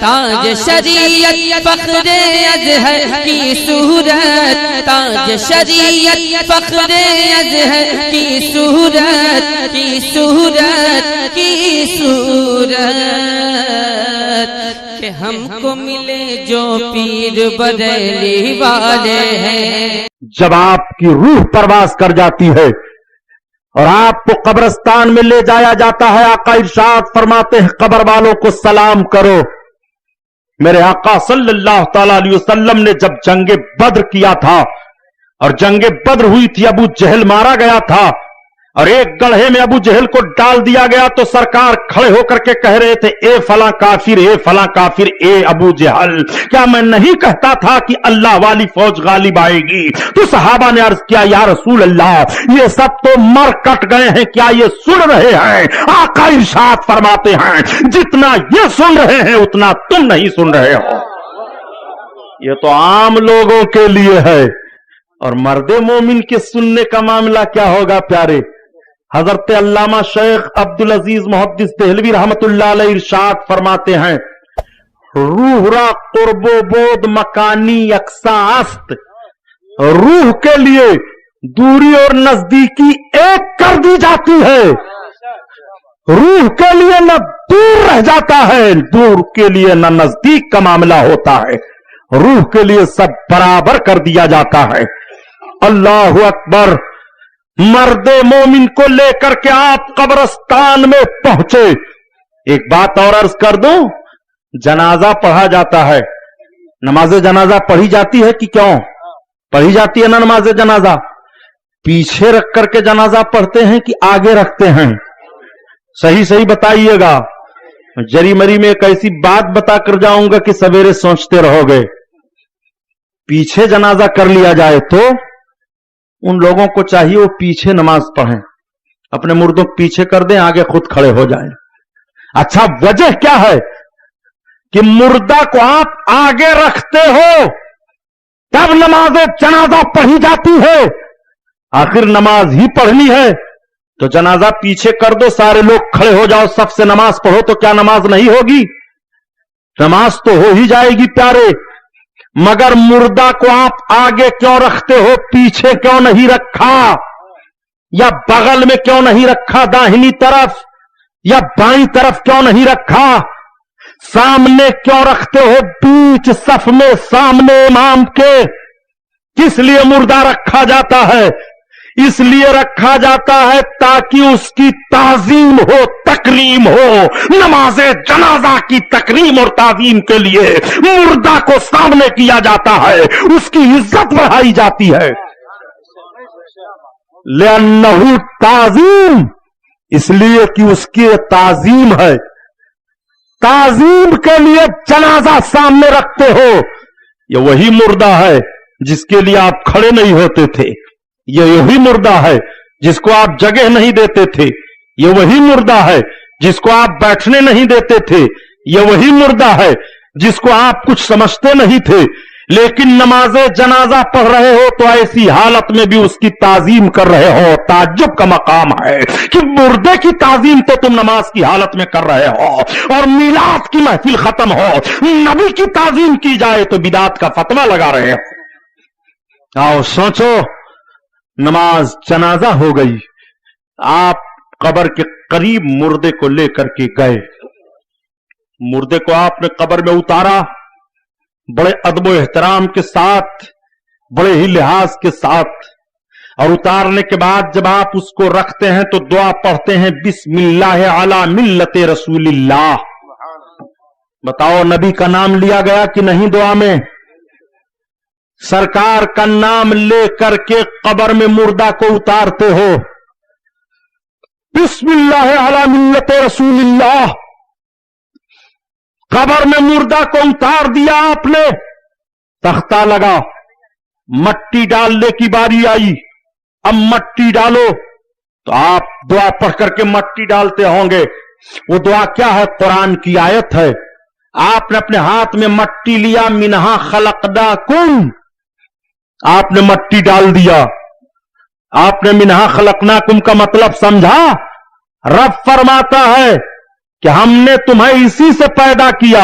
تاج شریعت فخر ازہر کی صورت، تاج شریعت فخر ازہر کی صورت، کی صورت، کی صورت، کہ ہم کو ملے جو پیر بریلی والے ہیں۔ جب آپ کی روح پرواز کر جاتی ہے اور آپ کو قبرستان میں لے جایا جاتا ہے، آقا ارشاد فرماتے ہیں قبر والوں کو سلام کرو۔ میرے آقا صلی اللہ تعالی علیہ وسلم نے جب جنگ بدر کیا تھا اور جنگ بدر ہوئی تھی، ابو جہل مارا گیا تھا اور ایک گڑھے میں ابو جہل کو ڈال دیا گیا، تو سرکار کھڑے ہو کر کے کہہ رہے تھے اے فلاں کافر، اے فلاں کافر، اے ابو جہل، کیا میں نہیں کہتا تھا کہ اللہ والی فوج غالب آئے گی؟ تو صحابہ نے عرض کیا یا رسول اللہ یہ سب تو مر کٹ گئے ہیں، کیا یہ سن رہے ہیں؟ آقا ارشاد فرماتے ہیں جتنا یہ سن رہے ہیں اتنا تم نہیں سن رہے ہو۔ یہ تو عام لوگوں کے لیے ہے، اور مرد مومن کے سننے کا معاملہ کیا ہوگا پیارے؟ حضرت علامہ شیخ عبدالعزیز محدث دہلوی رحمت اللہ علیہ ارشاد فرماتے ہیں روح را قرب و بود مکانی یکساں است، روح کے لیے دوری اور نزدیکی ایک کر دی جاتی ہے، روح کے لیے نہ دور رہ جاتا ہے، دور کے لیے نہ نزدیک کا معاملہ ہوتا ہے، روح کے لیے سب برابر کر دیا جاتا ہے۔ اللہ اکبر۔ مرد مومن کو لے کر کے آپ قبرستان میں پہنچے۔ ایک بات اور عرض کر دوں، جنازہ پڑھا جاتا ہے، نماز جنازہ پڑھی جاتی ہے کہ کیوں پڑھی جاتی ہے نا نماز جنازہ؟ پیچھے رکھ کر کے جنازہ پڑھتے ہیں کہ آگے رکھتے ہیں؟ صحیح صحیح بتائیے گا۔ جری مری میں ایک ایسی بات بتا کر جاؤں گا کہ سویرے سوچتے رہو گے۔ پیچھے جنازہ کر لیا جائے تو ان لوگوں کو چاہیے وہ پیچھے نماز پڑھیں، اپنے مردوں کو پیچھے کر دیں، آگے خود کھڑے ہو جائیں۔ اچھا وجہ کیا ہے کہ مردہ کو آپ آگے رکھتے ہو تب نماز جنازہ پڑھی جاتی ہے؟ آخر نماز ہی پڑھنی ہے تو جنازہ پیچھے کر دو، سارے لوگ کھڑے ہو جاؤ، سب سے نماز پڑھو، تو کیا نماز نہیں ہوگی؟ نماز تو ہو ہی جائے گی پیارے، مگر مردہ کو آپ آگے کیوں رکھتے ہو، پیچھے کیوں نہیں رکھا؟ یا بغل میں کیوں نہیں رکھا، داہنی طرف یا بائیں طرف کیوں نہیں رکھا؟ سامنے کیوں رکھتے ہو، بیچ صف میں سامنے امام کے؟ کس لیے مردہ رکھا جاتا ہے؟ اس لیے رکھا جاتا ہے تاکہ اس کی تعظیم ہو، تکریم ہو۔ نماز جنازہ کی تکریم اور تعظیم کے لیے مردہ کو سامنے کیا جاتا ہے، اس کی عزت بڑھائی جاتی ہے۔ لأنہ تعظیم، اس لیے کہ اس کی تعظیم ہے، تعظیم کے لیے جنازہ سامنے رکھتے ہو۔ یہ وہی مردہ ہے جس کے لیے آپ کھڑے نہیں ہوتے تھے، یہ وہی مردہ ہے جس کو آپ جگہ نہیں دیتے تھے، یہ وہی مردہ ہے جس کو آپ بیٹھنے نہیں دیتے تھے، یہ وہی مردہ ہے جس کو آپ کچھ سمجھتے نہیں تھے، لیکن نماز جنازہ پڑھ رہے ہو تو ایسی حالت میں بھی اس کی تعظیم کر رہے ہو۔ تعجب کا مقام ہے کہ مردے کی تعظیم تو تم نماز کی حالت میں کر رہے ہو، اور میلاد کی محفل ختم ہو نبی کی تعظیم کی جائے تو بدعت کا فتویٰ لگا رہے ہو۔ آؤ سوچو، نماز جنازہ ہو گئی، آپ قبر کے قریب مردے کو لے کر کے گئے، مردے کو آپ نے قبر میں اتارا، بڑے ادب و احترام کے ساتھ، بڑے ہی لحاظ کے ساتھ، اور اتارنے کے بعد جب آپ اس کو رکھتے ہیں تو دعا پڑھتے ہیں بسم اللہ علی ملت رسول اللہ۔ بتاؤ نبی کا نام لیا گیا کہ نہیں دعا میں؟ سرکار کا نام لے کر کے قبر میں مردہ کو اتارتے ہو، بسم اللہ علی ملت رسول اللہ۔ قبر میں مردہ کو اتار دیا آپ نے، تختہ لگا، مٹی ڈالنے کی باری آئی، اب مٹی ڈالو، تو آپ دعا پڑھ کر کے مٹی ڈالتے ہوں گے۔ وہ دعا کیا ہے؟ قرآن کی آیت ہے۔ آپ نے اپنے ہاتھ میں مٹی لیا، منہا خلقناکم، آپ نے مٹی ڈال دیا، آپ نے منہا خلقناکم کا مطلب سمجھا؟ رب فرماتا ہے کہ ہم نے تمہیں اسی سے پیدا کیا،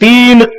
3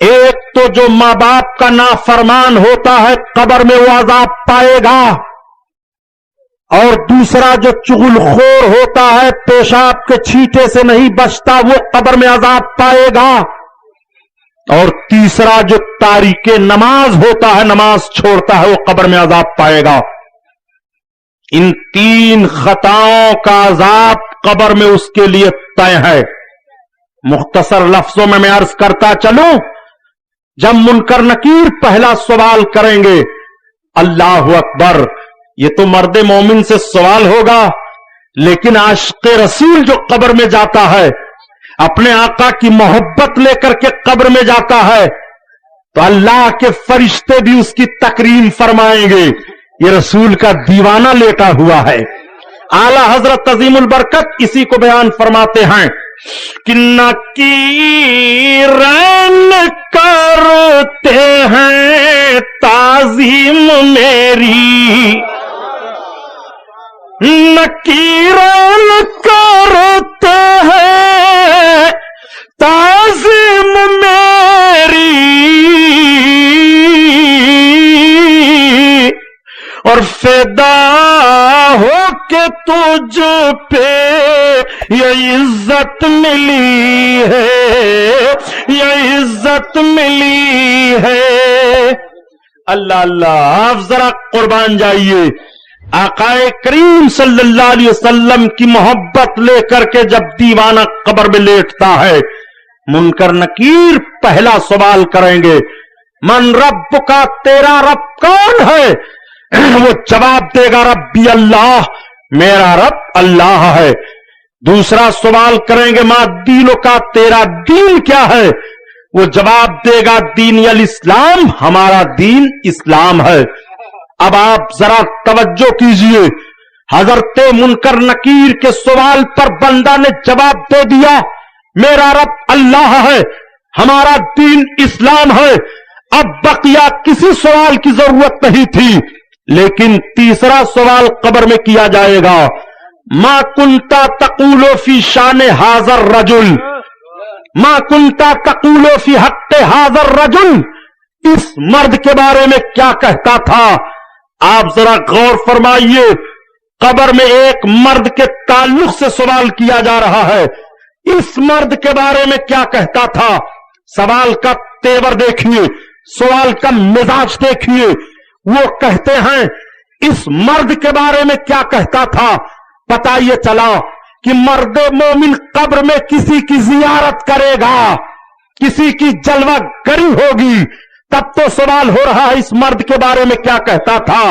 ایک تو جو ماں باپ کا نافرمان ہوتا ہے قبر میں وہ عذاب پائے گا، اور دوسرا جو چغل خور ہوتا ہے پیشاب کے چھینٹے سے نہیں بچتا وہ قبر میں عذاب پائے گا، اور تیسرا جو تارک نماز ہوتا ہے نماز چھوڑتا ہے وہ قبر میں عذاب پائے گا۔ ان تین خطاؤں کا عذاب قبر میں اس کے لیے طے ہے۔ مختصر لفظوں میں عرض کرتا چلوں، جب منکر نکیر پہلا سوال کریں گے اللہ اکبر، یہ تو مرد مومن سے سوال ہوگا، لیکن عاشق رسول جو قبر میں جاتا ہے اپنے آقا کی محبت لے کر کے قبر میں جاتا ہے تو اللہ کے فرشتے بھی اس کی تکریم فرمائیں گے، یہ رسول کا دیوانہ لیٹا ہوا ہے۔ اعلی حضرت عظیم البرکت اسی کو بیان فرماتے ہیں کہ نکیرن کرتے ہیں تعظیم میری، نکیرن کرتے ہیں تعظیم میری، اور فدا ہو کے تجھ پہ یہ عزت ملی ہے، یہ عزت ملی ہے۔ اللہ اللہ، آپ ذرا قربان جائیے، آقا کریم صلی اللہ علیہ وسلم کی محبت لے کر کے جب دیوانہ قبر میں لیٹتا ہے، منکر نکیر پہلا سوال کریں گے من رب کا، تیرا رب کون ہے؟ وہ جواب دے گا ربی اللہ، میرا رب اللہ ہے۔ دوسرا سوال کریں گے ما دینوں کا، تیرا دین کیا ہے؟ وہ جواب دے گا دین الاسلام، ہمارا دین اسلام ہے۔ اب آپ ذرا توجہ کیجئے، حضرت منکر نکیر کے سوال پر بندہ نے جواب دے دیا میرا رب اللہ ہے، ہمارا دین اسلام ہے۔ اب بقیہ کسی سوال کی ضرورت نہیں تھی، لیکن تیسرا سوال قبر میں کیا جائے گا ما کنتا تقول فی شان ھذا الرجل، ما کنتا تقول فی حق ھذا الرجل، اس مرد کے بارے میں کیا کہتا تھا؟ آپ ذرا غور فرمائیے، قبر میں ایک مرد کے تعلق سے سوال کیا جا رہا ہے، اس مرد کے بارے میں کیا کہتا تھا؟ سوال کا تیور دیکھیے، سوال کا مزاج دیکھیے۔ وہ کہتے ہیں اس مرد کے بارے میں کیا کہتا تھا؟ پتہ یہ چلا کہ مرد مومن قبر میں کسی کی زیارت کرے گا، کسی کی جلوہ گری ہوگی، تب تو سوال ہو رہا ہے اس مرد کے بارے میں کیا کہتا تھا۔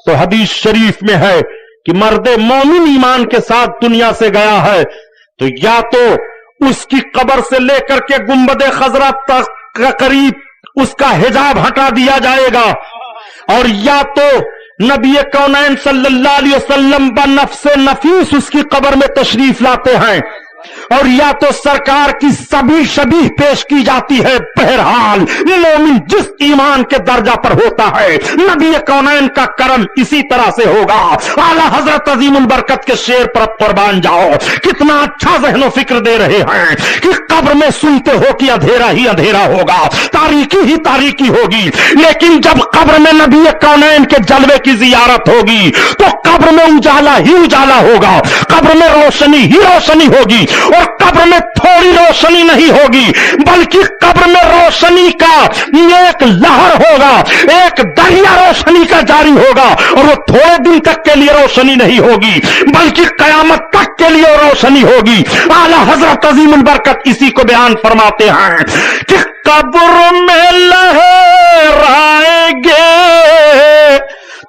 تو حدیث شریف میں ہے کہ مرد مومن ایمان کے ساتھ دنیا سے گیا ہے تو یا تو اس کی قبر سے لے کر کے گنبد خضرا تک قریب اس کا حجاب ہٹا دیا جائے گا، اور یا تو نبی کونین صلی اللہ علیہ وسلم بنفس نفیس اس کی قبر میں تشریف لاتے ہیں، اور یا تو سرکار کی سبھی شبیہ پیش کی جاتی ہے۔ بہرحال مومن جس ایمان کے درجہ پر ہوتا ہے نبی کونین کا کرم اسی طرح سے ہوگا۔ اعلی حضرت عظیم البرکت کے شعر پر قربان جاؤ، کتنا اچھا ذہن و فکر دے رہے ہیں کہ قبر میں سنتے ہو کہ اندھیرا ہی اندھیرا ہوگا، تاریکی ہی تاریکی ہوگی، لیکن جب قبر میں نبی کونین کے جلوے کی زیارت ہوگی تو قبر میں اجالا ہی اجالا ہوگا، قبر میں روشنی ہی روشنی ہوگی، اور قبر میں تھوڑی روشنی نہیں ہوگی بلکہ قبر میں روشنی کا ایک لہر ہوگا، ایک دریا روشنی کا جاری ہوگا، اور وہ تھوڑے دن تک کے لیے روشنی نہیں ہوگی بلکہ قیامت تک کے لیے روشنی ہوگی۔ اعلی حضرت عظیم البرکت اسی کو بیان فرماتے ہیں کہ قبر میں لہرائیں گے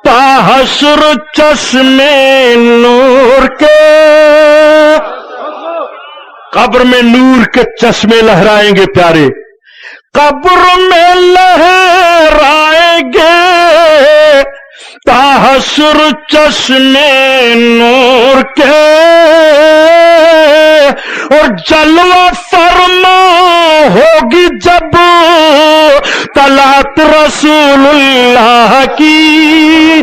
تا حشر چشمے نور کے، قبر میں نور کے چشمے لہرائیں گے پیارے، قبر میں لہرائیں گے تا حشر چشمے نور کے، اور جلوہ فرما ہوگی جب طلعت رسول اللہ کی۔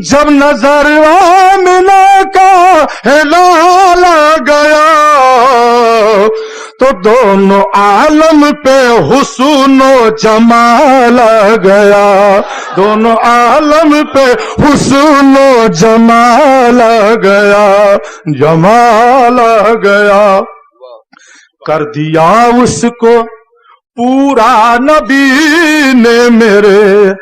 جب نظر آمنہ کا ہلال آ گیا تو دونوں عالم پہ حسن و جمال آ گیا، دونوں عالم پہ حسن و جمال آ گیا، جمال آ گیا۔ کر دیا اس کو پورا نبی نے میرے،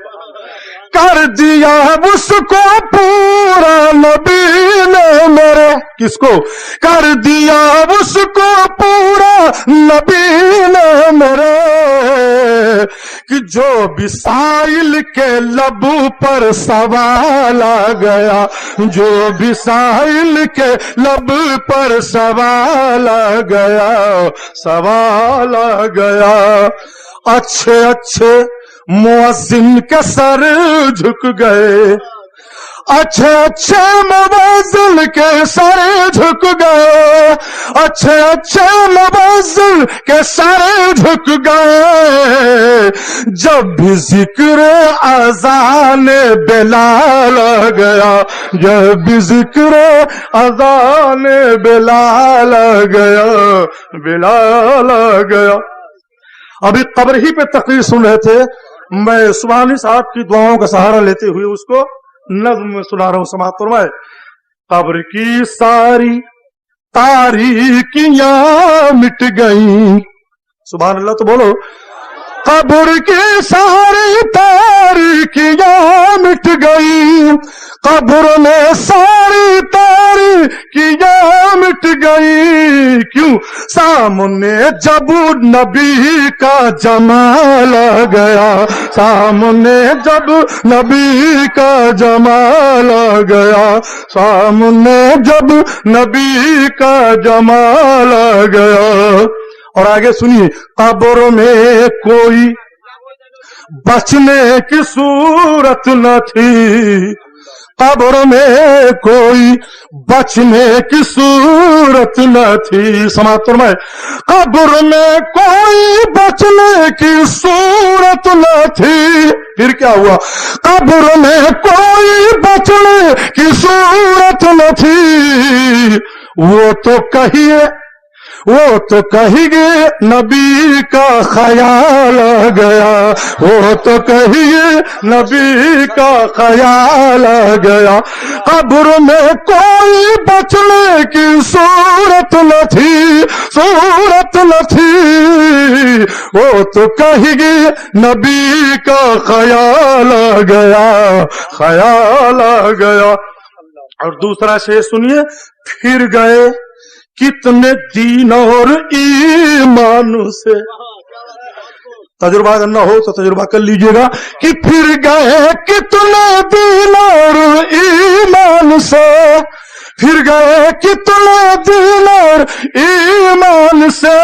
کر دیا اس کو پورا نبی نے میرے، کس کو؟ کر دیا اس کو پورا نبی نے میرے، کہ جو بھی سائل کے لب پر سوال آ گیا، جو بھی سائل کے لب پر سوال آ گیا، سوال آ گیا۔ اچھے اچھے مؤذن کے سر جھک گئے، اچھے اچھے مؤذن کے سر جھک گئے، اچھے اچھے مؤذن کے سر جھک گئے، جب بھی ذکر اذان بلال آ گیا، جب بھی ذکر اذان بلال آ گیا، بلال آ گیا۔ ابھی قبر ہی پہ تقریر سن رہے تھے، میں سبحانی صاحب کی دعاؤں کا سہارا لیتے ہوئے اس کو نظم میں سنا رہا ہوں، سماعت فرمائے۔ قبر کی ساری تاریکیاں مٹ گئیں، سبحان اللہ تو بولو۔ قبر کی ساری تاریکیاں مٹ گئی، قبر میں ساری تاریکیاں مٹ گئی، کیوں؟ سامنے جب نبی کا جمال آ گیا، سامنے جب نبی کا جمال آ گیا، سامنے جب نبی کا جمال آ گیا۔ اور آگے سنیے، قبر میں کوئی بچنے کی صورت نہ تھی، قبر میں کوئی بچنے کی صورت نہ تھی، سماعت فرمائے۔ قبر میں کوئی بچنے کی صورت نہ تھی، پھر کیا ہوا؟ قبر میں کوئی بچنے کی صورت نہ تھی، وہ تو کہیے، وہ تو کہیے نبی کا خیال آ گیا، وہ تو کہیے نبی کا خیال آ گیا۔ قبر میں کوئی بچنے کی صورت نہ تھی، صورت نہ تھی، وہ تو کہیے نبی کا خیال آ گیا، خیال آ گیا۔ اور دوسرا شعر سنیے، پھر گئے کتنے دین اور ایمان سے، تجربہ کرنا ہو تو تجربہ کر لیجئے گا کہ پھر گئے کتنے دین اور ایمان سے، پھر گئے کتنے دین اور ایمان سے،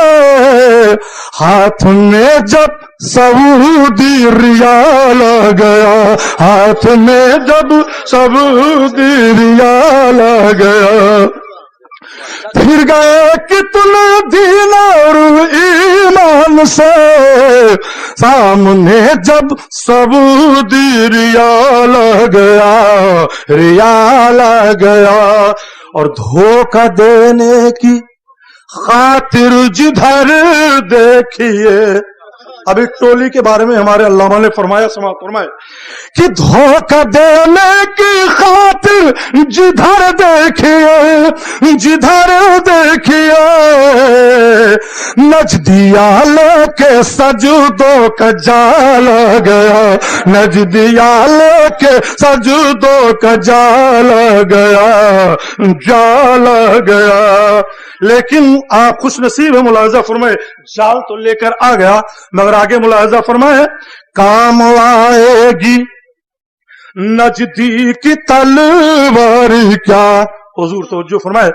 ہاتھ میں جب سعودی ریال آ گیا، ہاتھ میں جب سعودی ریال آ گیا، پھر گئے کتنے دین اور ایمان سے، سامنے جب سعودی ریال آ گیا، ریال آ گیا۔ اور دھوکہ دینے کی خاطر جدھر دیکھیے، اب ایک ٹولی کے بارے میں ہمارے علامہ نے فرمایا، سماعت فرمائے، کہ دھوکہ دینے کی خاطر جدھر دیکھیے، جدھر دیکھیے، نجدیہ لے کے سجدوں کا جال آ گیا، نجدیہ لے کے سجدوں کا جال آ گیا، جال آ گیا۔ لیکن آپ خوش نصیب ہے، ملاحظہ فرمائے، جال تو لے کر آ گیا، مگر آگے ملاحظہ فرمائے، کام آئے گی نجدی کی تلوار کیا، حضور توجہ فرمائے،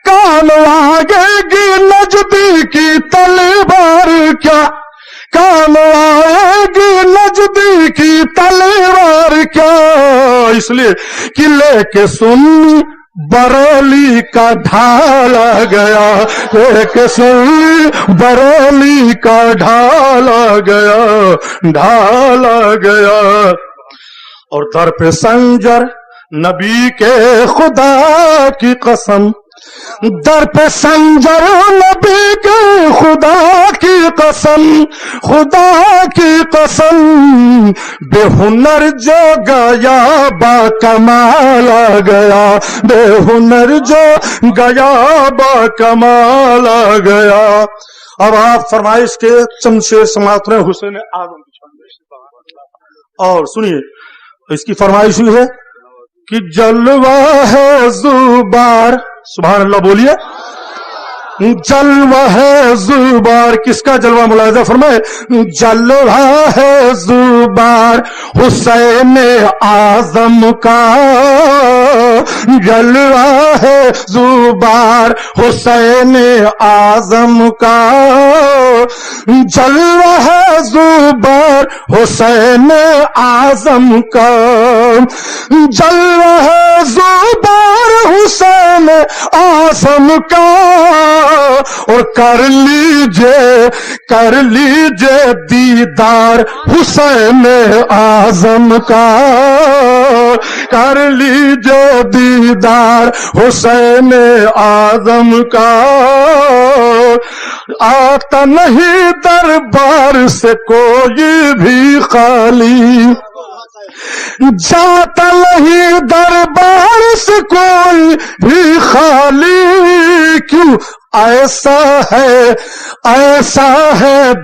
کام آئے گی نجدی کی تلوار کیا، کام آئے گی نجدی کی تلوار کیا، اس لیے کہ لے کے سنی بریلی کا ڈھال آ گیا، ایک سنی بریلی کا ڈھال آ گیا، ڈھال آ گیا۔ اور در پہ سنجر نبی کے خدا کی قسم، در پہ سنجر نبی کے خدا کی قسم، خدا کی قسم، بے ہنر جو گیا با کمال آ گیا، بے ہنر جو گیا با کمال آ گیا۔ اب آپ فرمائش کے چند شعر سماعت رہے حسین اعظم کی شان میں، اور سنیے اس کی فرمائش ہوئی ہے کہ جلوہ ہے زوبار، سبحان اللہ بولیے، جلوہ ہے زوبار، کس کا جلوہ ملاحظہ فرمائے، جلوہ ہے زوبار حسین اعظم کا، جلوہ ہے زوبار حسین اعظم کا، جلوہ ہے زوبار حسین اعظم کا، جلوہ ہے زوبار حسین اعظم کا، اور کر لیجے دیدار حسین اعظم کا، کر لیجے دیدار حسین اعظم کا، آتا نہیں دربار سے کوئی بھی خالی، جاتا نہیں دربار سے کوئی بھی خالی، کیوں ایسا ہے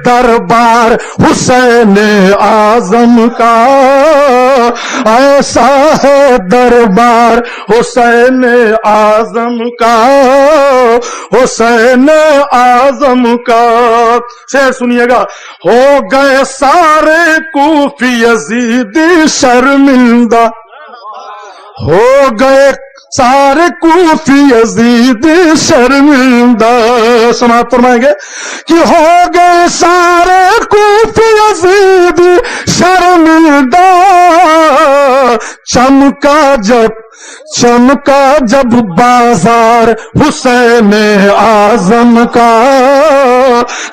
دربار حسین اعظم کا، ایسا ہے دربار حسین اعظم کا، حسین اعظم کا۔ شعر سنیے گا، ہو گئے سارے کوفی یزیدی شرمندہ، ہو گئے سارے کوفی یزیدی شرمندہ، سماعت فرمائیں گے کہ ہو گئے سارے کوفی یزیدی شرمندہ، چمکا جب بازار حسین اعظم کا،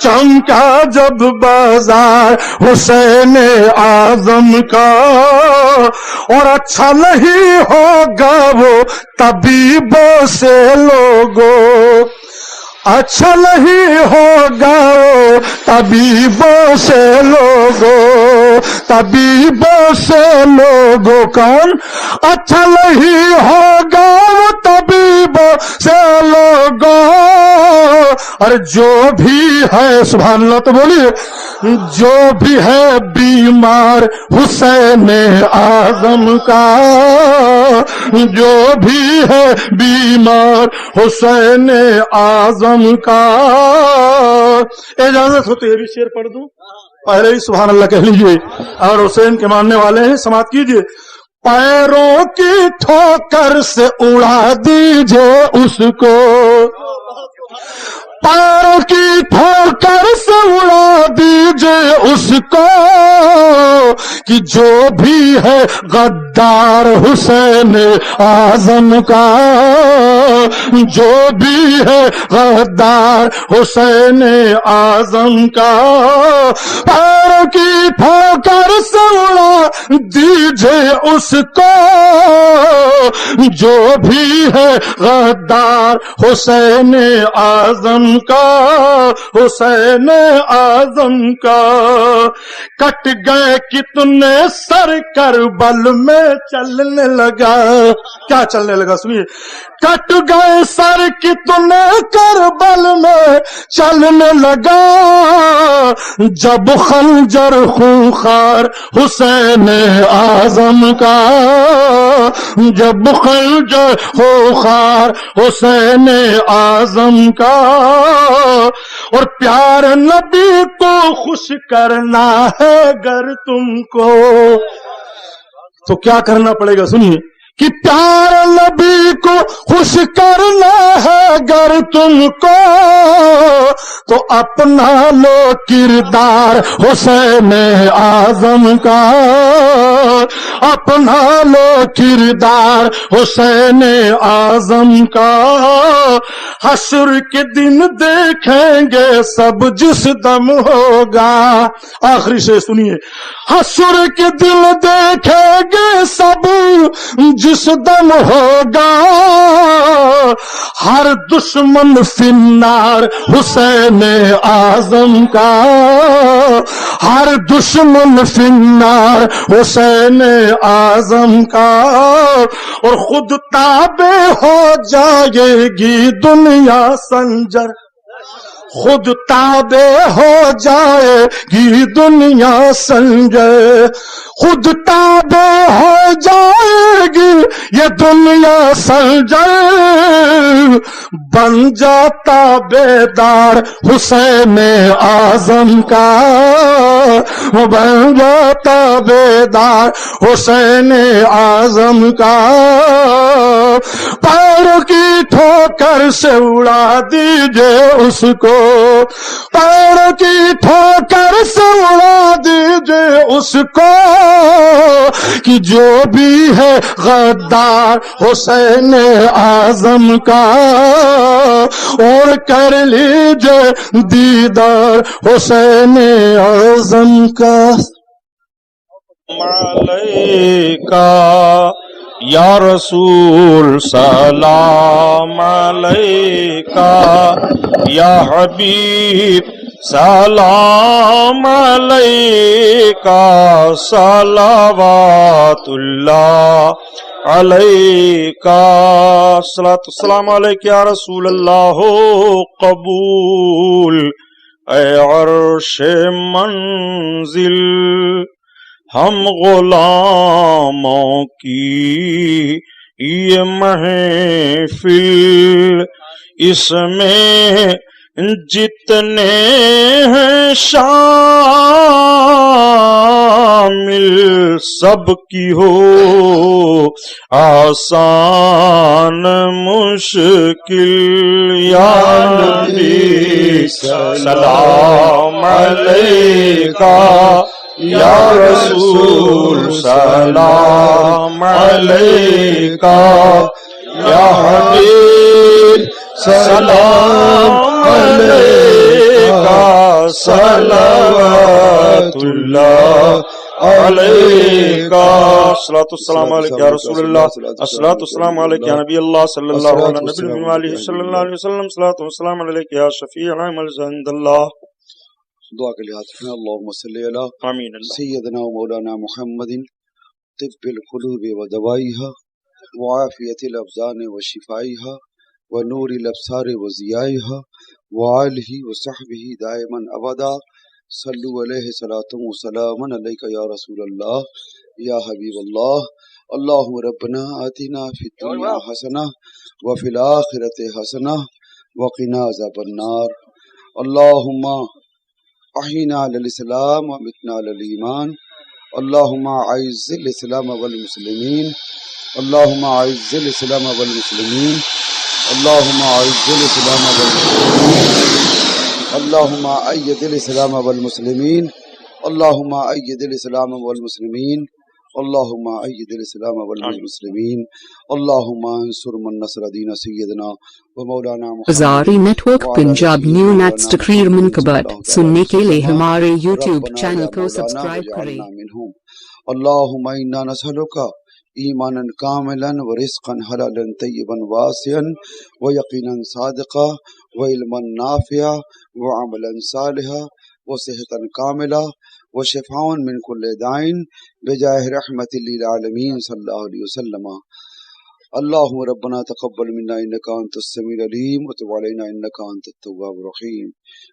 چمکا جب بازار حسین اعظم کا، اور اچھا نہیں ہوگا وہ طبیبوں سے لوگوں، اچھا نہیں ہوگا وہ طبیبوں سے لوگوں، طبیبوں سے لوگوں، کون اچھا نہیں ہوگا وہ طبیبوں سے لوگوں، اور جو بھی ہے سبحان اللہ تو بولیے، جو بھی ہے بیمار حسین اعظم کا، جو بھی ہے بیمار حسین اعظم کا۔ اجازت ہو تو یہ بھی شعر پڑھ دوں، پہلے ہی سبحان اللہ کہہ لیجئے، اگر حسین کے ماننے والے ہیں سماعت کیجئے، پیروں کی ٹھوکر سے اڑا دیجئے اس کو، پیروں کی ٹھوکر سے اڑا دیجئے اس کو، کہ جو بھی ہے غدار حسین اعظم کا، جو بھی ہے غدار حسین اعظم کا، پیروں کی ٹھوکر سے اڑا دیجئے اس کو، جو بھی ہے غدار حسین اعظم کا، حسین اعظم کا۔ کٹ گئے کتنے سر کربل میں چلنے لگا، کیا چلنے لگا سنیے، کٹ گئے سر کتنے کربل میں چلنے لگا، جب خنجر خونخوار حسین اعظم کا، جب خنجر خونخوار حسین اعظم کا، اور پیار نبی کو خوش کرنا ہے گر تم کو، تو کیا کرنا پڑے گا سنیے، کہ پیار نبی کو خوش کرنا ہے گر تم کو، تو اپنا لو کردار حسین اعظم کا، اپنا لو کردار حسین اعظم کا، حشر کے دن دیکھیں گے سب جس دم ہوگا. آخری سے سنیے. حشر کے دن دیکھیں گے سب جس دم ہوگا، ہر دشمن فی النار حسین اعظم کا، ہر دشمن فی النار حسین اعظم کا. اور خود تابع ہو جائے گی دنیا سنجر، خود تابع ہو جائے گی دنیا سنجر، خود تابع ہو جائے گی یہ دنیا سنجر. بن جاتا بیدار حسین اعظم کا، بن جاتا بیدار حسین اعظم کا. پیروں کی ٹھوکر سے اڑا دیجئے اس کو، پیروں کی ٹھوکر سے اڑا دیجئے اس کو، کہ جو بھی ہے غدار حسین اعظم کا. اور کر لیجئے دیدار حسین اعظم کا. علیکہ یا رسول سلام علیکہ، یا حبیب سلام علیکہ، صلوات اللہ علیکہ. الصلاۃ والسلام علیکہ یا رسول اللہ قبول، اے عرش منزل ہم غلاموں کی یہ محفل، اس میں جتنے ہیں شامل، سب کی ہو آسان مشکل. یا نبی سلام علیکہ، یا رسول سلام علیکہ، یا حبیب سلام علیکہ، صلوات اللہ علیکہ. الصلاۃ والسلام علیکہ یا رسول اللہ، الصلاۃ والسلام علیکہ یا نبی اللہ صلی اللہ علیہ وسلم صلی اللہ علیہ وسلم، الصلاۃ والسلام علیکہ یا شفیع عند اللہ. دعا کے لحاظ سے اللہم صلی علی آمین. سیدنا و مولانا محمد طب القلوب و دوائها وعافیت الابدان و شفائها و نور الابصار و ضیائها و آلہ و صحبہ دائما ابدا. صلو علیہ صلاۃ و سلام علیکہ یا رسول اللہ یا حبیب اللہ. اللہم ربنا آتنا فی الدنیا حسنہ و فی الآخرۃ حسنہ وقنا عذاب النار. اللہم احینا علی الاسلام وامتنا علی الایمان. اللہم اعز الاسلام والمسلمین، اللہم اعز الاسلام والمسلمین، اللہم اعز الاسلام والمسلمین، اللہم اید الاسلام والمسلمین، اللہم اید الاسلام والمسلمین، اللہم اید الاسلام والمسلمین، اللہم انصر من نصر دین سیدنا و مولانا محمد. زاری نیٹ ورک پنجاب نیو نیٹس تقریر منقبت سننے کے لیے ہمارے یوٹیوب چینل کو سبسکرائب کریں. اللہم انا نسألک ایمانا کاملا و رزقا حلالا طیبا واسعا و یقینا صادقا و علما نافعا و عملا صالحا و صحتا کاملا و شفاء من کل داء بجاہ رحمت للعالمین صلی اللہ علیہ وسلم. اللہم ربنا تقبل منا انکا انت السمیع العلیم وتب علینا انکا انت التواب الرحیم.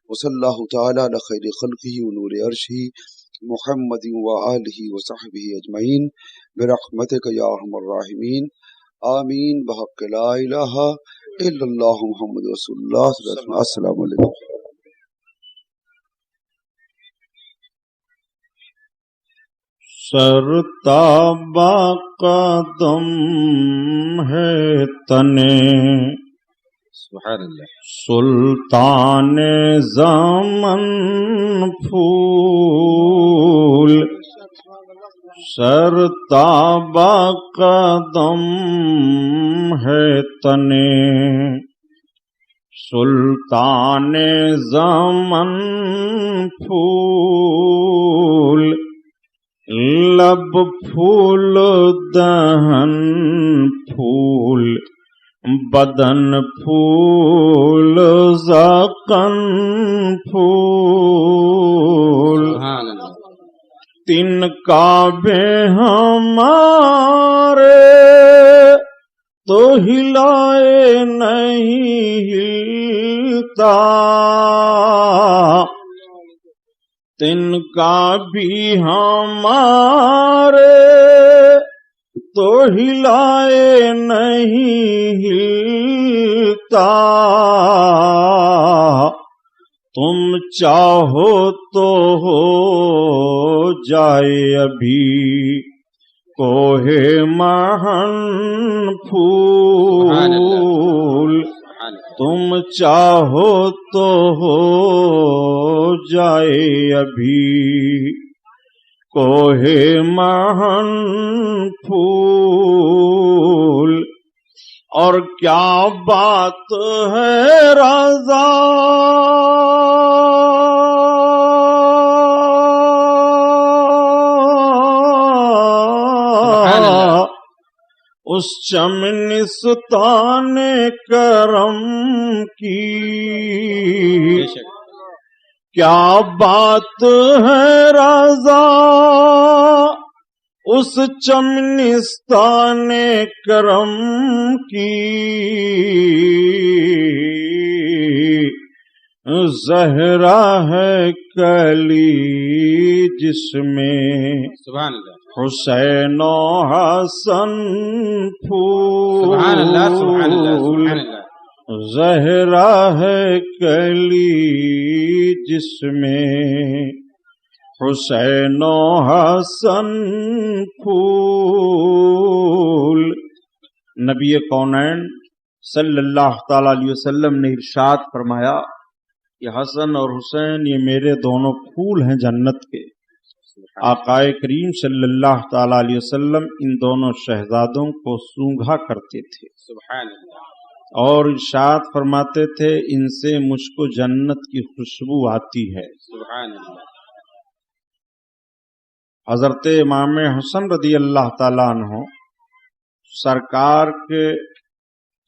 وصلی اللہ تعالی علی خیر خلقہ و نور عرشہ محمد و آلہ و صحبہ اجمعین برحمتک یا ارحم الراحمین. آمین بحق لا الہ الا اللہ محمد رسول اللہ صلی اللہ علیہ وسلم. السلام علیکم. سرتابا قدم ہے تنے سبحان اللہ. سلطان زمن پھول، سرتابا قدم ہے تنے سلطان زمن پھول لب پھول دہن پھول بدن پھول ذقن پھول سبحان اللہ تن کعبے ہمارے تو ہلائے نہیں ہلتا تن کا بھی ہمارے تو ہلائے نہیں ہلتا تم چاہو تو ہو جائے ابھی کوہ مہن پھول تم چاہو تو ہو جائے ابھی کوہ مہن پھول اور کیا بات ہے رضا اس چمنستان کرم کی کیا بات ہے رضا اس چمنستان کرم کی زہرا ہے کلی جس میں سبحان اللہ حسین و حسن سبحان اللہ سبحان اللہ پھول سبحان اللہ زہرا ہے کلی جس میں حسین و حسن پھول نبی کونین صلی اللہ تعالی علیہ وسلم نے ارشاد فرمایا کہ حسن اور حسین یہ میرے دونوں پھول ہیں جنت کے آقائے کریم صلی اللہ تعالی علیہ وسلم ان دونوں شہزادوں کو سونگھا کرتے تھے سبحان اللہ اور ارشاد فرماتے تھے ان سے مجھ کو جنت کی خوشبو آتی ہے سبحان اللہ حضرت امام حسن رضی اللہ تعالیٰ عنہ سرکار کے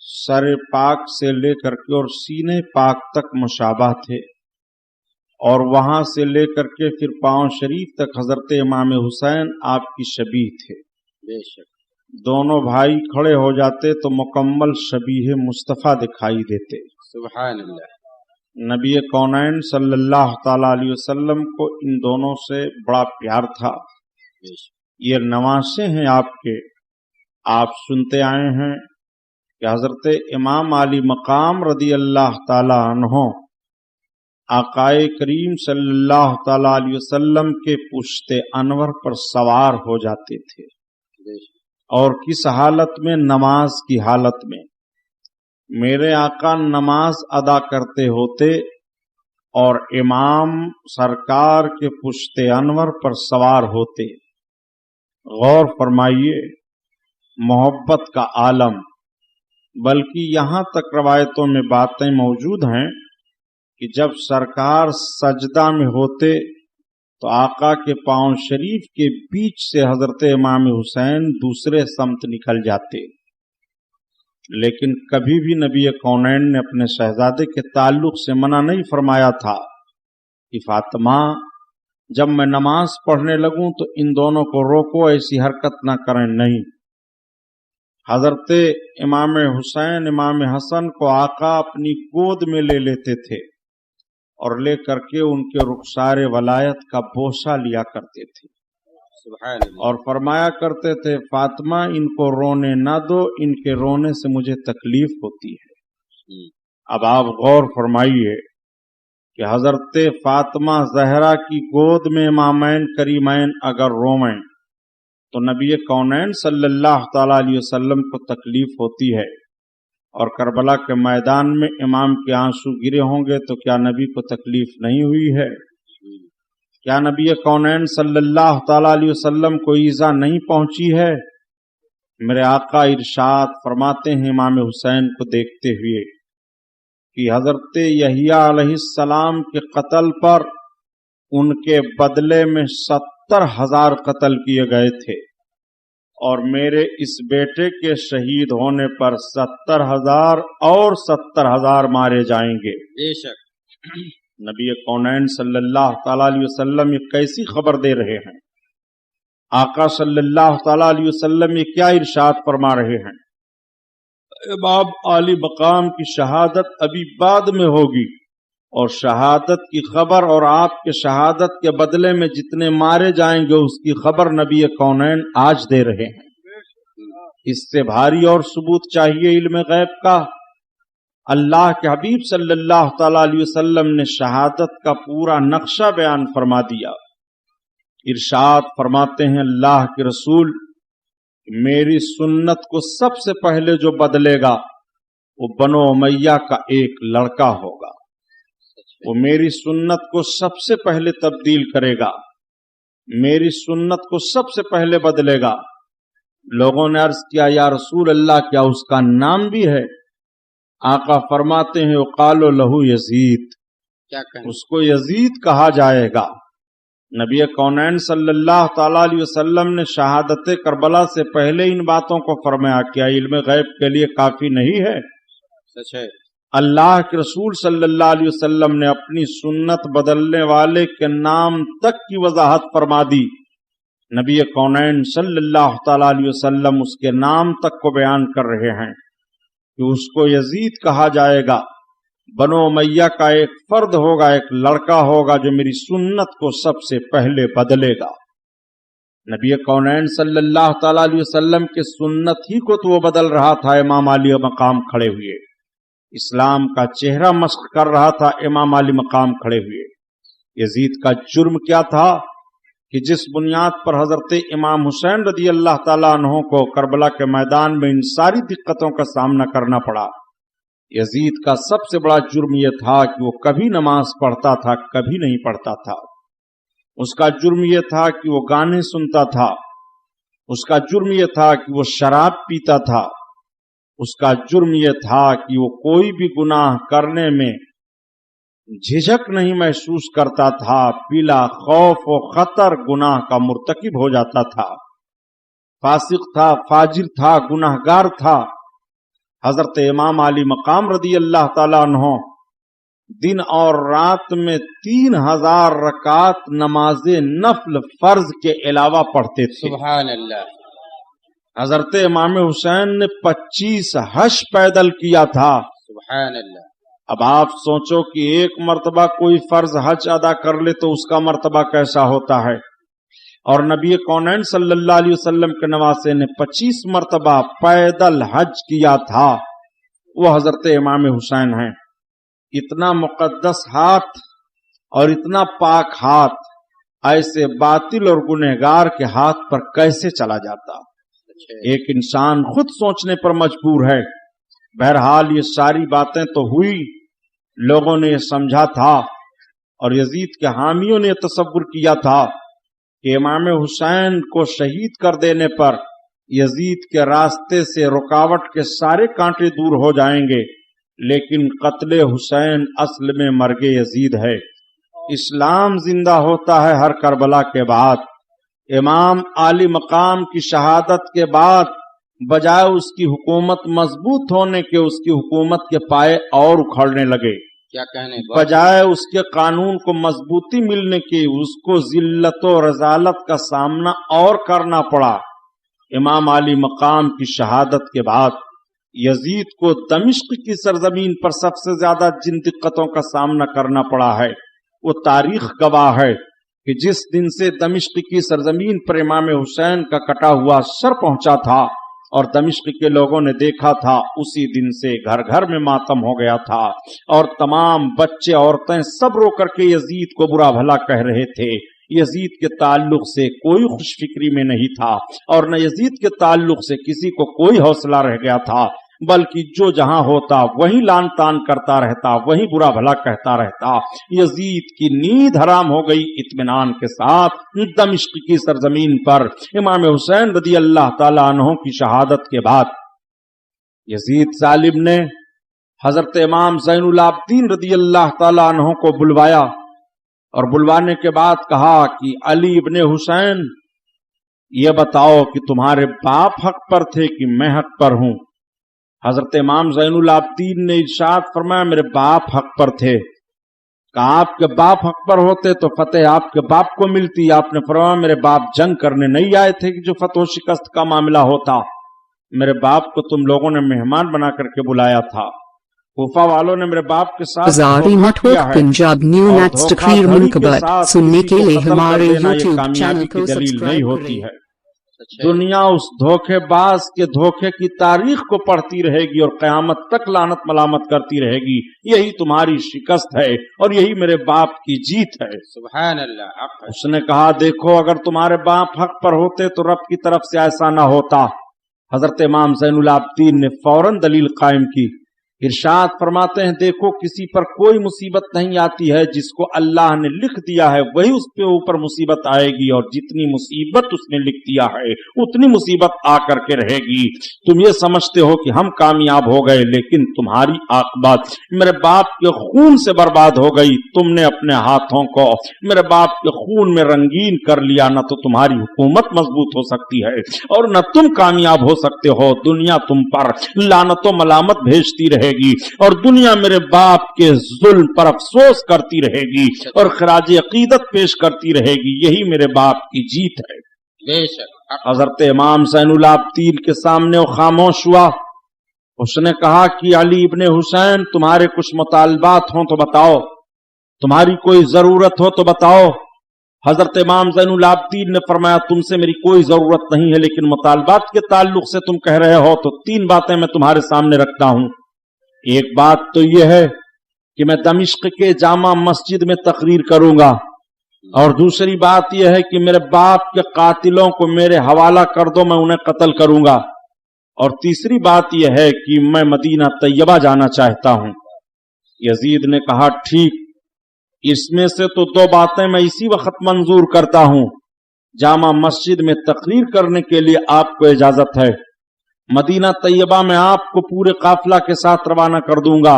سر پاک سے لے کر کے اور سینے پاک تک مشابہ تھے اور وہاں سے لے کر کے پھر پاؤں شریف تک حضرت امام حسین آپ کی شبیہ تھے بے شک دونوں بھائی کھڑے ہو جاتے تو مکمل شبیہ مصطفیٰ دکھائی دیتے سبحان اللہ نبی کونین صلی اللہ تعالی علیہ وسلم کو ان دونوں سے بڑا پیار تھا بے شک یہ نواسے ہیں آپ کے آپ سنتے آئے ہیں کہ حضرت امام علی مقام رضی اللہ تعالی عنہ آقائے کریم صلی اللہ تعالی علیہ وسلم کے پشت انور پر سوار ہو جاتے تھے بے شک اور کس حالت میں نماز کی حالت میں میرے آقا نماز ادا کرتے ہوتے اور امام سرکار کے پشت انور پر سوار ہوتے غور فرمائیے محبت کا عالم بلکہ یہاں تک روایتوں میں باتیں موجود ہیں کہ جب سرکار سجدہ میں ہوتے تو آقا کے پاؤں شریف کے بیچ سے حضرت امام حسین دوسرے سمت نکل جاتے لیکن کبھی بھی نبی کونین نے اپنے شہزادے کے تعلق سے منع نہیں فرمایا تھا کہ فاطمہ جب میں نماز پڑھنے لگوں تو ان دونوں کو روکو ایسی حرکت نہ کریں نہیں حضرت امام حسین امام حسن کو آقا اپنی گود میں لے لیتے تھے اور لے کر کے ان کے رخسار ولایت کا بوسہ لیا کرتے تھے سبحان اللہ اور فرمایا کرتے تھے فاطمہ ان کو رونے نہ دو ان کے رونے سے مجھے تکلیف ہوتی ہے اب آپ غور فرمائیے کہ حضرت فاطمہ زہرا کی گود میں امامین کریمین اگر روئیں تو نبی کونین صلی اللہ تعالی علیہ وسلم کو تکلیف ہوتی ہے اور کربلا کے میدان میں امام کے آنسو گرے ہوں گے تو کیا نبی کو تکلیف نہیں ہوئی ہے کیا نبی کونین صلی اللہ تعالی علیہ وسلم کو ایذا نہیں پہنچی ہے؟ میرے آقا ارشاد فرماتے ہیں امام حسین کو دیکھتے ہوئے کہ حضرت یحییٰ علیہ السلام کے قتل پر ان کے بدلے میں 70,000 قتل کیے گئے تھے، اور میرے اس بیٹے کے شہید ہونے پر 70,000 اور 70,000 مارے جائیں گے۔ بے شک نبی کونین صلی اللہ تعالی علیہ وسلم یہ کیسی خبر دے رہے ہیں؟ آقا صلی اللہ تعالی علیہ وسلم یہ کیا ارشاد فرما رہے ہیں؟ امام عالی مقام کی شہادت ابھی بعد میں ہوگی، اور شہادت کی خبر اور آپ کے شہادت کے بدلے میں جتنے مارے جائیں گے اس کی خبر نبی کونین آج دے رہے ہیں۔ اس سے بھاری اور ثبوت چاہیے علم غیب کا؟ اللہ کے حبیب صلی اللہ تعالی علیہ وسلم نے شہادت کا پورا نقشہ بیان فرما دیا۔ ارشاد فرماتے ہیں اللہ کے رسول، میری سنت کو سب سے پہلے جو بدلے گا وہ بنو امیہ کا ایک لڑکا ہوگا، وہ میری سنت کو سب سے پہلے تبدیل کرے گا، میری سنت کو سب سے پہلے بدلے گا۔ لوگوں نے عرض کیا یا رسول اللہ کیا اس کا نام بھی ہے؟ آقا فرماتے ہیں وقالوا لہو یزید، کیا کہیں؟ اس کو یزید کہا جائے گا۔ نبی کونین صلی اللہ تعالی علیہ وسلم نے شہادت کربلا سے پہلے ان باتوں کو فرمایا، کیا علم غیب کے لیے کافی نہیں ہے؟ سچ ہے۔ اللہ کے رسول صلی اللہ علیہ وسلم نے اپنی سنت بدلنے والے کے نام تک کی وضاحت فرما دی۔ نبی کونین صلی اللہ تعالی علیہ وسلم اس کے نام تک کو بیان کر رہے ہیں کہ اس کو یزید کہا جائے گا، بنو امیہ کا ایک فرد ہوگا، ایک لڑکا ہوگا جو میری سنت کو سب سے پہلے بدلے گا۔ نبی کونین صلی اللہ تعالی علیہ وسلم کے سنت ہی کو تو وہ بدل رہا تھا۔ امام علی مقام کھڑے ہوئے، اسلام کا چہرہ مسخ کر رہا تھا امام علی مقام کھڑے ہوئے۔ یزید کا جرم کیا تھا کہ جس بنیاد پر حضرت امام حسین رضی اللہ تعالیٰ عنہ کو کربلا کے میدان میں ان ساری دقتوں کا سامنا کرنا پڑا، یزید کا سب سے بڑا جرم یہ تھا کہ وہ کبھی نماز پڑھتا تھا، کبھی نہیں پڑھتا تھا۔ اس کا جرم یہ تھا کہ وہ گانے سنتا تھا، اس کا جرم یہ تھا کہ وہ شراب پیتا تھا، اس کا جرم یہ تھا کہ وہ کوئی بھی گناہ کرنے میں جھجک نہیں محسوس کرتا تھا، بلا خوف و خطر گناہ کا مرتکب ہو جاتا تھا، فاسق تھا، فاجر تھا، گناہگار تھا۔ حضرت امام علی مقام رضی اللہ تعالیٰ عنہ دن اور رات میں 3000 رکعت نماز نفل فرض کے علاوہ پڑھتے تھے۔ سبحان اللہ۔ حضرت امام حسین نے 25 حج پیدل کیا تھا۔ سبحان اللہ۔ اب آپ سوچو کہ ایک مرتبہ کوئی فرض حج ادا کر لے تو اس کا مرتبہ کیسا ہوتا ہے، اور نبی کونین صلی اللہ علیہ وسلم کے نواسے نے 25 مرتبہ پیدل حج کیا تھا، وہ حضرت امام حسین ہیں۔ اتنا مقدس ہاتھ اور اتنا پاک ہاتھ ایسے باطل اور گنہگار کے ہاتھ پر کیسے چلا جاتا؟ ایک انسان خود سوچنے پر مجبور ہے۔ بہرحال یہ ساری باتیں تو ہوئی، لوگوں نے یہ سمجھا تھا اور یزید کے حامیوں نے یہ تصور کیا تھا کہ امام حسین کو شہید کر دینے پر یزید کے راستے سے رکاوٹ کے سارے کانٹے دور ہو جائیں گے، لیکن قتل حسین اصل میں مرگ یزید ہے۔ اسلام زندہ ہوتا ہے ہر کربلا کے بعد۔ امام علی مقام کی شہادت کے بعد بجائے اس کی حکومت مضبوط ہونے کے اس کی حکومت کے پائے اور اکھڑنے لگے، کیا کہنے بجائے اس کے قانون کو مضبوطی ملنے کی اس کو ذلت و رذالت کا سامنا اور کرنا پڑا۔ امام علی مقام کی شہادت کے بعد یزید کو دمشق کی سرزمین پر سب سے زیادہ جن دقتوں کا سامنا کرنا پڑا ہے وہ تاریخ گواہ ہے کہ جس دن سے دمشق کی سرزمین پر امام حسین کا کٹا ہوا سر پہنچا تھا اور دمشق کے لوگوں نے دیکھا تھا، اسی دن سے گھر گھر میں ماتم ہو گیا تھا، اور تمام بچے عورتیں سب رو کر کے یزید کو برا بھلا کہہ رہے تھے۔ یزید کے تعلق سے کوئی خوش فکری میں نہیں تھا، اور نہ یزید کے تعلق سے کسی کو کوئی حوصلہ رہ گیا تھا۔ بلکہ جو جہاں ہوتا وہیں لان تان کرتا رہتا, وہیں برا بھلا کہتا رہتا. یزید کی نیند حرام ہو گئی اطمینان کے ساتھ دمشق کی سرزمین پر امام حسین رضی اللہ تعالی عنہ کی شہادت کے بعد. یزید ظالم نے حضرت امام زین العابدین رضی اللہ تعالی عنہ کو بلوایا اور بلوانے کے بعد کہا کہ علی ابن حسین یہ بتاؤ کہ تمہارے باپ حق پر تھے کہ میں حق پر ہوں؟ حضرت امام زین العابدین نے ارشاد فرمایا میرے باپ حق پر تھے. کہا آپ کے باپ حق پر ہوتے تو فتح آپ کے باپ کو ملتی. آپ نے فرمایا میرے باپ جنگ کرنے نہیں آئے تھے کہ جو فتح و شکست کا معاملہ ہوتا. میرے باپ کو تم لوگوں نے مہمان بنا کر کے بلایا تھا. کوفہ والوں نے میرے باپ کے ساتھ بازاری نیٹ ورک پنجاب نیو نیٹس تقریر منقبت سننے کے لیے ہمارے یوٹیوب چینل کو نہیں سبسکرائب ہوتی کریں. ہے. دنیا اس دھوکے باز کے دھوکے کی تاریخ کو پڑھتی رہے گی اور قیامت تک لعنت ملامت کرتی رہے گی. یہی تمہاری شکست ہے اور یہی میرے باپ کی جیت ہے. سبحان اللہ. حق ہے. اس نے کہا دیکھو اگر تمہارے باپ حق پر ہوتے تو رب کی طرف سے ایسا نہ ہوتا. حضرت امام زین العابدین نے فوراً دلیل قائم کی. ارشاد فرماتے ہیں دیکھو کسی پر کوئی مصیبت نہیں آتی ہے, جس کو اللہ نے لکھ دیا ہے وہی اس پہ اوپر مصیبت آئے گی, اور جتنی مصیبت اس نے لکھ دیا ہے اتنی مصیبت آ کر کے رہے گی. تم یہ سمجھتے ہو کہ ہم کامیاب ہو گئے, لیکن تمہاری عاقبت میرے باپ کے خون سے برباد ہو گئی. تم نے اپنے ہاتھوں کو میرے باپ کے خون میں رنگین کر لیا. نہ تو تمہاری حکومت مضبوط ہو سکتی ہے اور نہ تم کامیاب ہو سکتے ہو. دنیا تم پر لعنت و ملامت بھیجتی رہے گی اور دنیا میرے باپ کے ظلم پر افسوس کرتی رہے گی اور خراج عقیدت پیش کرتی رہے گی. یہی میرے باپ کی جیت ہے. بے شک. حق. حضرت امام زین العابدین کے سامنے وہ خاموش ہوا. اس نے کہا کہ علی ابن حسین تمہارے کچھ مطالبات ہوں تو بتاؤ, تمہاری کوئی ضرورت ہو تو بتاؤ. حضرت امام زین العابدین نے فرمایا تم سے میری کوئی ضرورت نہیں ہے, لیکن مطالبات کے تعلق سے تم کہہ رہے ہو تو 3 باتیں میں تمہارے سامنے رکھتا ہوں. ایک بات تو یہ ہے کہ میں دمشق کے جامع مسجد میں تقریر کروں گا, اور دوسری بات یہ ہے کہ میرے باپ کے قاتلوں کو میرے حوالہ کر دو, میں انہیں قتل کروں گا, اور تیسری بات یہ ہے کہ میں مدینہ طیبہ جانا چاہتا ہوں. یزید نے کہا ٹھیک, اس میں سے تو 2 باتیں میں اسی وقت منظور کرتا ہوں. جامع مسجد میں تقریر کرنے کے لیے آپ کو اجازت ہے. مدینہ طیبہ میں آپ کو پورے قافلہ کے ساتھ روانہ کر دوں گا,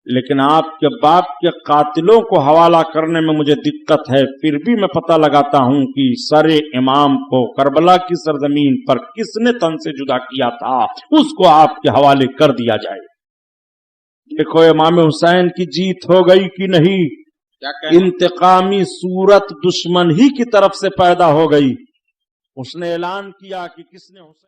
لیکن آپ کے باپ کے قاتلوں کو حوالہ کرنے میں مجھے دقت ہے. پھر بھی میں پتہ لگاتا ہوں کہ سر امام کو کربلا کی سرزمین پر کس نے تن سے جدا کیا تھا, اس کو آپ کے حوالے کر دیا جائے. دیکھو امام حسین کی جیت ہو گئی کہ نہیں. کیا کہنا؟ انتقامی صورت دشمن ہی کی طرف سے پیدا ہو گئی. اس نے اعلان کیا کہ کس نے حسین